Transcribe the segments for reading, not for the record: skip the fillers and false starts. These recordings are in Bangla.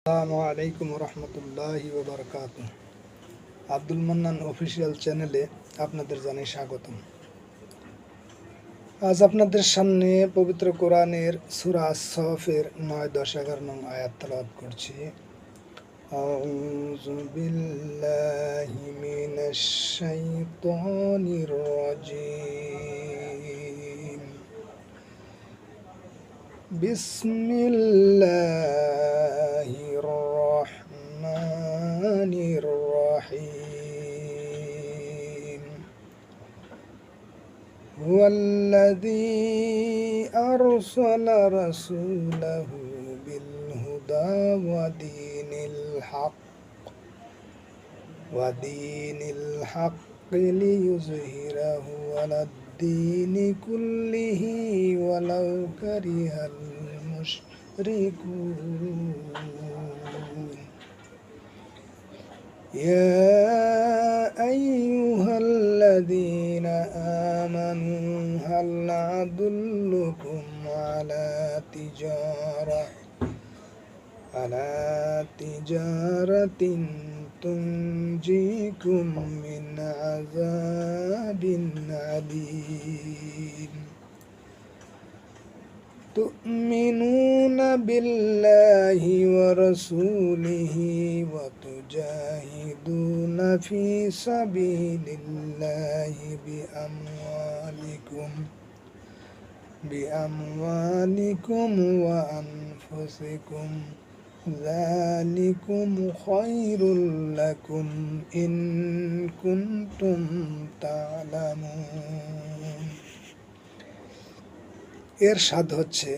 আসসালামু আলাইকুম রহমতুল্লাহি ওয়া বারাকাতুহু। আব্দুল মান্নান অফিসিয়াল চ্যানেলে আপনাদের জানাই স্বাগতম। আজ আপনাদের সামনে পবিত্র কোরআনের সূরা আস-সফের 9, 10, 11 নং আয়াত তেলাওয়াত করছি। আউযু বিল্লাহি মিনাশ শাইতানির রাজিম। বিসমিল্লাহির রাহমানির রাহিম। হুয়াল্লাযী আরসালা রাসূলাহু বিল হুদা ওয়া দীনিল হক লিইয়ুযহিরাহু আলাদ-দীনি কুল্লিহি ওয়ালাউ কারিহাল মুশরিকুন। ইয়া আইয়ুহাল্লাযীনা আমানু হাল আদুল্লুকুম আলা তিজারাতিন তুনজিকুম মিন আযাবিন আলীম। তু'মিনুনা বিল্লাহি ওয়া রাসূলিহি ওয়া তুজাহিদুনা ফি সাবিলিল্লাহি বিআমওয়ালিকুম ওয়া আনফুসিকুম। যালিকুম খায়রুল লাকুম ইন কুনতুম তা'লামুন। এর স্বাদ হচ্ছে,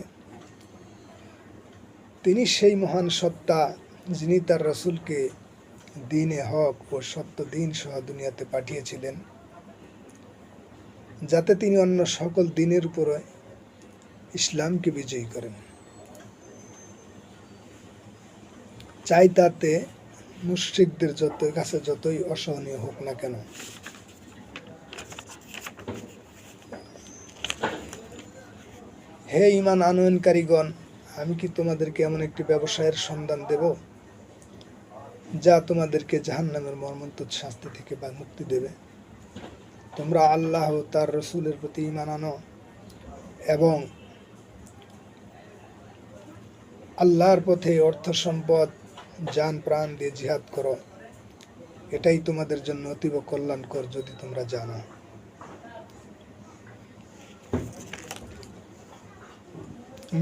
তিনি সেই মহান সত্তা যিনি তার রাসূলকে দ্বীনে হক ও সত্য দ্বীন সহ দুনিয়াতে পাঠিয়েছিলেন, যাতে তিনি অন্য সকল দ্বীনের উপরে ইসলামকে বিজয়ী করেন। চাই তাতে মুশরিকদের কাছে যতই অসহনীয় হোক না কেন। হে ঈমান আনয়নকারীগণ, আমি কি তোমাদেরকে এমন একটি ব্যবসায়ের সন্ধান দেব যা তোমাদেরকে জাহান্নামের মর্মন্তুদ শাস্তি থেকে মুক্তি দেবে? তোমরা আল্লাহ ও তার রাসূলের প্রতি ঈমান আনো এবং আল্লাহর পথে অর্থ সম্পদ জান প্রাণ দিয়ে জিহাদ করো। এটাই তোমাদের জন্য অতীব কল্যাণকর যদি তোমরা জানো।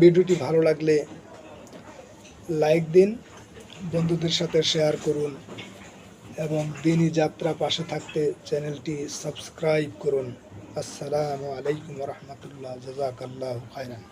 ভিডিওটি ভালো লাগলে লাইক দিন, বন্ধুদের সাথে শেয়ার করুন এবং দ্বীনি যাত্রা পাশে থাকতে চ্যানেলটি সাবস্ক্রাইব করুন। আসসালামু আলাইকুম ওয়া রাহমাতুল্লাহ। জাযাকাল্লাহু খায়রান।